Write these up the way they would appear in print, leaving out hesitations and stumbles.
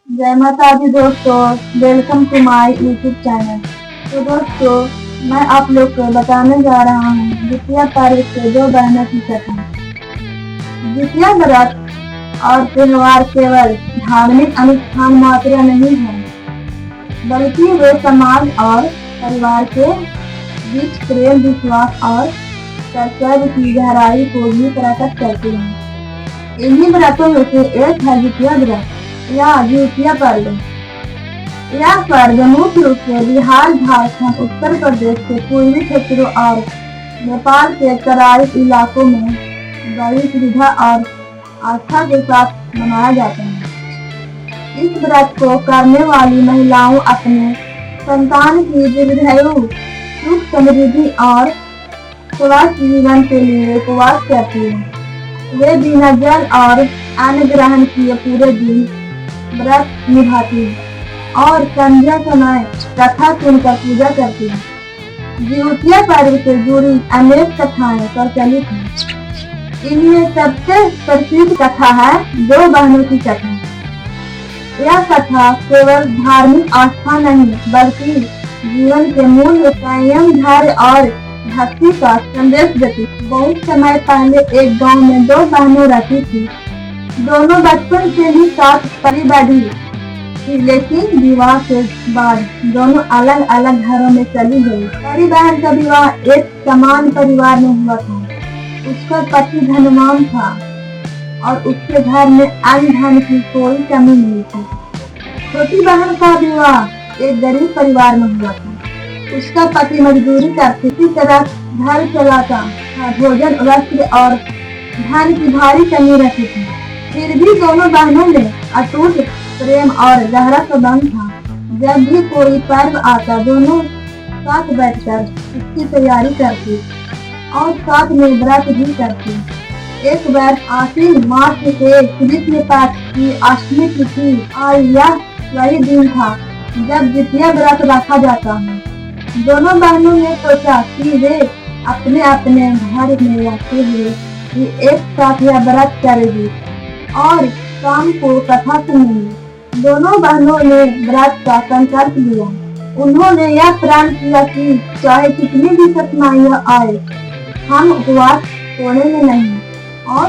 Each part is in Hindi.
जय माता दी दोस्तों, welcome to my YouTube channel. तो दोस्तों, मैं आप लोग को बताने जा रहा हूँ जितिया पर्व के दो बहनों की कथा। जितिया व्रत और त्योहार केवल धार्मिक अनुष्ठान मात्र नहीं है, बल्कि वे समाज और परिवार के बीच प्रेम, विश्वास और कर्तव्य की गहराई को भी प्रकट करते हैं। इन्हीं व्रतों में से एक है जितिया व्रत या जितिया पर्व। यह पर्व मुख्य रूप से बिहार, झारखंड, उत्तर प्रदेश के पूर्वी क्षेत्रों और नेपाल के तराई इलाकों में बड़ी श्रद्धा और आस्था के साथ मनाया जाता है। इस व्रत को करने वाली महिलाओं अपने संतान की दीर्घायु, सुख समृद्धि और स्वस्थ जीवन के लिए उपवास करती है। वे बिना जल और अन्न ग्रहण किए पूरे दिन व्रत निभाती है और संध्या समय कथा सुनकर पूजा करती है। जितिया पर्व से जुड़ी अनेक कथाएं प्रचलित हैं। इनमें सबसे प्रसिद्ध कथा है दो बहनों की कथा। यह कथा केवल धार्मिक आस्था नहीं, बल्कि जीवन के मूल्य, संयम, धैर्य और भक्ति का संदेश देती है। बहुत समय पहले एक गांव में दो बहनें रहती थी। दोनों बचपन से ही साथ पली बढ़ी थी, लेकिन विवाह के बाद दोनों अलग अलग घरों में चली गई। बड़ी बहन का विवाह एक समान परिवार में हुआ था। उसका पति धनवान था और उसके घर में अन्न धन की कोई कमी नहीं थी। छोटी बहन का विवाह एक गरीब परिवार में हुआ था। उसका पति मजदूरी करके इसी तरह घर चलाता था। भोजन, वस्त्र और धन की भारी कमी रहती थी। फिर भी दोनों बहनों में अटूट प्रेम और गहरा संबंध था। जब भी कोई पर्व आता, दोनों साथ बैठकर उसकी तैयारी करती और साथ में व्रत भी करती। एक बार आश्विन मास के कृष्ण पक्ष की अष्टमी तिथि और यह वही दिन था जब जितिया व्रत रखा जाता है। दोनों बहनों ने सोचा कि वे अपने अपने घर में रहते हुए भी एक साथ यह व्रत करेगी और शाम को कथा सुनेंगी। दोनों बहनों ने व्रत का संकल्प लिया। उन्होंने यह प्रण किया कि चाहे कितनी भी कठिनाइयां आए, हम उपवास तोड़ेंगे नहीं और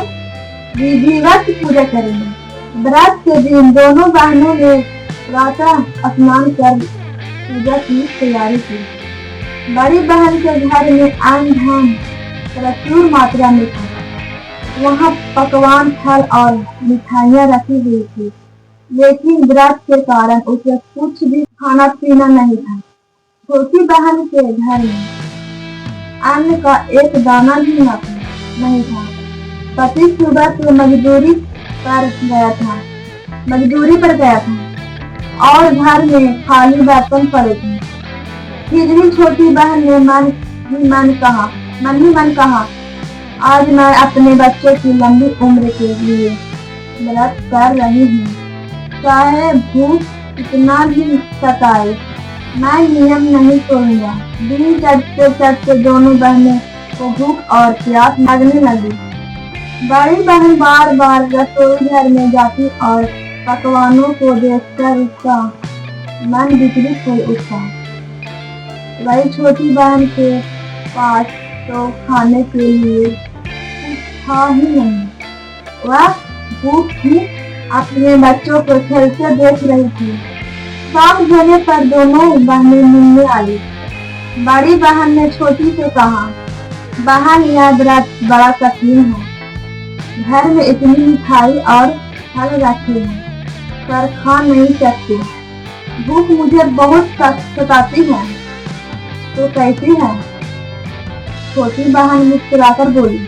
विधिवत पूजा करेंगे। व्रत के दिन दोनों बहनों ने प्रातः स्नान कर पूजा की तैयारी की। बड़ी बहन के घर में अन्न धन प्रचुर मात्रा में था। वहाँ पकवान, फल और मिठाइयाँ रखी हुई थी, लेकिन व्रत के कारण उसे कुछ भी खाना पीना नहीं था। छोटी बहन के घर में अन्न का एक दाना भी नहीं था। पति सुबह से मजदूरी पर गया था और घर में खाली बर्तन पड़े थे। फिर भी छोटी बहन ने मन ही मन कहा, आज मैं अपने बच्चों की लंबी उम्र के लिए व्रत कर रही हूँ। चाहे भूख कितना भी सताए, मैं नियम नहीं तोड़ूंगा। दिन चढ़ते चढ़ते दोनों बहनें को भूख और प्यास लगने लगी। बड़ी बहन बार बार रसोई घर में जाती और पकवानों को देखकर उसका मन विचलित हो उठता। वही छोटी बहन के पास तो खाने के लिए कुछ था ही नहीं। वह भूख ही अपने बच्चों को खेलते देख रही थी। शाम होने पर दोनों बहनें मिलने आई। बड़ी बहन ने छोटी से कहा, बहन, यह व्रत बड़ा कठिन है। घर में इतनी मिठाई और फल रखे हैं, पर खा नहीं सकती। भूख मुझे बहुत सताती है। तो कैसी है? छोटी बहन मुस्कुराकर बोली,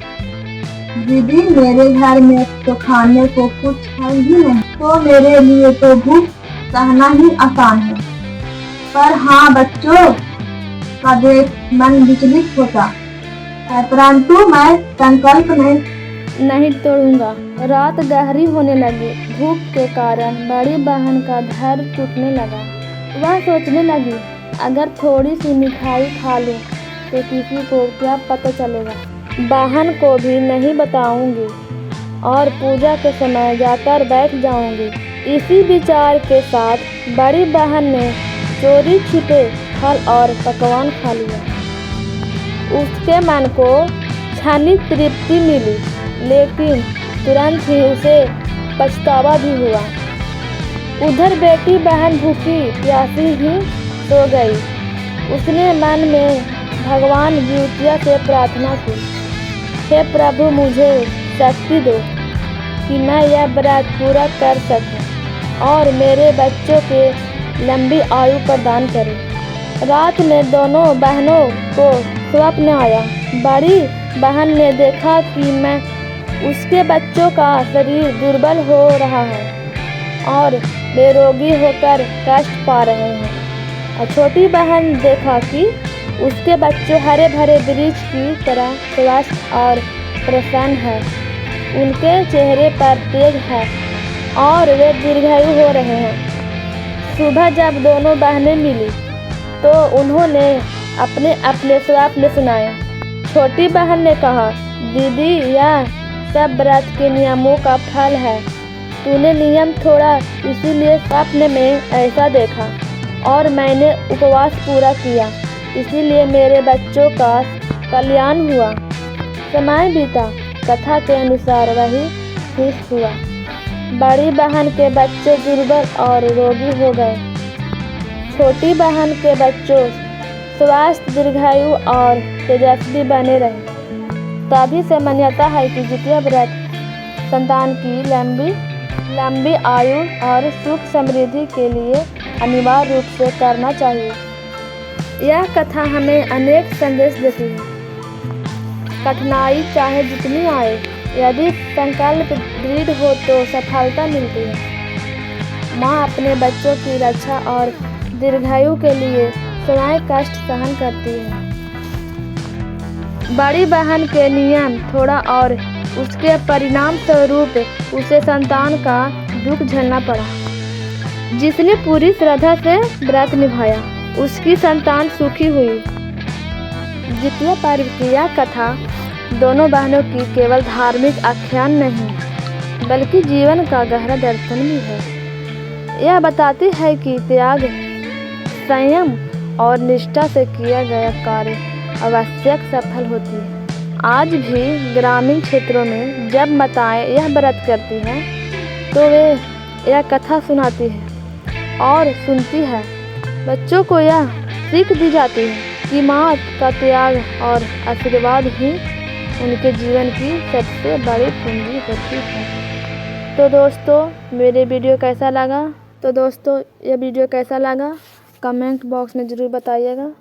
दीदी, मेरे घर में तो खाने को कुछ है ही नहीं, तो मेरे लिए तो भूख सहना ही आसान है। पर हाँ, बच्चों का देख मन विचलित होता है, परंतु मैं संकल्प नहीं तोड़ूंगा। रात गहरी होने लगी। भूख के कारण बड़ी बहन का धैर्य टूटने लगा। वह सोचने लगी, अगर थोड़ी सी मिठाई खा लूं तो किसी को क्या पता चलेगा। बहन को भी नहीं बताऊंगी और पूजा के समय जाकर बैठ जाऊंगी। इसी विचार के साथ बड़ी बहन ने चोरी छिपे फल और पकवान खा लिया। उसके मन को क्षणिक तृप्ति मिली, लेकिन तुरंत ही उसे पछतावा भी हुआ। उधर बेटी बहन भूखी प्यासी ही सो गई। उसने मन में भगवान जिउतिया से प्रार्थना की, हे प्रभु, मुझे शक्ति दो कि मैं यह व्रत पूरा कर सकूं और मेरे बच्चों के लंबी आयु प्रदान करें। रात में दोनों बहनों को स्वप्न आया। बड़ी बहन ने देखा कि उसके बच्चों का शरीर दुर्बल हो रहा है और बेरोगी होकर कष्ट पा रहे हैं, और छोटी बहन देखा कि उसके बच्चे हरे भरे वृक्ष की तरह स्वस्थ और प्रसन्न है। उनके चेहरे पर तेज है और वे दीर्घायु हो रहे हैं। सुबह जब दोनों बहनें मिली तो उन्होंने अपने अपने स्वप्न सुनाए। छोटी बहन ने कहा, दीदी, यह सब व्रत के नियमों का फल है। तूने नियम तोड़ा, इसीलिए स्वप्न में ऐसा देखा, और मैंने उपवास पूरा किया, इसीलिए मेरे बच्चों का कल्याण हुआ। समय बीता, कथा के अनुसार वही ठीक हुआ। बड़ी बहन के बच्चे दुर्बल और रोगी हो गए। छोटी बहन के बच्चों स्वस्थ, दीर्घायु और तेजस्वी बने रहे। तभी से मान्यता है कि जितिया व्रत संतान की लंबी आयु और सुख समृद्धि के लिए अनिवार्य रूप से करना चाहिए। यह कथा हमें अनेक संदेश देती है। कठिनाई चाहे जितनी आए, यदि संकल्प दृढ़ हो तो सफलता मिलती है। माँ अपने बच्चों की रक्षा और दीर्घायु के लिए स्वयं कष्ट सहन करती है। बड़ी बहन के नियम थोड़ा और उसके परिणाम स्वरूप उसे संतान का दुख झेलना पड़ा। जिसने पूरी श्रद्धा से व्रत निभाया, उसकी संतान सुखी हुई। जितिया पर्व की यह कथा दोनों बहनों की केवल धार्मिक आख्यान नहीं, बल्कि जीवन का गहरा दर्शन भी है। यह बताती है कि त्याग, संयम और निष्ठा से किया गया कार्य आवश्यक सफल होती है। आज भी ग्रामीण क्षेत्रों में जब माताएं यह व्रत करती हैं तो वे यह कथा सुनाती है और सुनती है। बच्चों को यह सीख दी जाती है कि माँ का त्याग और आशीर्वाद ही उनके जीवन की सबसे बड़ी पूंजी होती है। तो दोस्तों, मेरे वीडियो कैसा लगा? ये वीडियो कैसा लगा कमेंट बॉक्स में ज़रूर बताइएगा।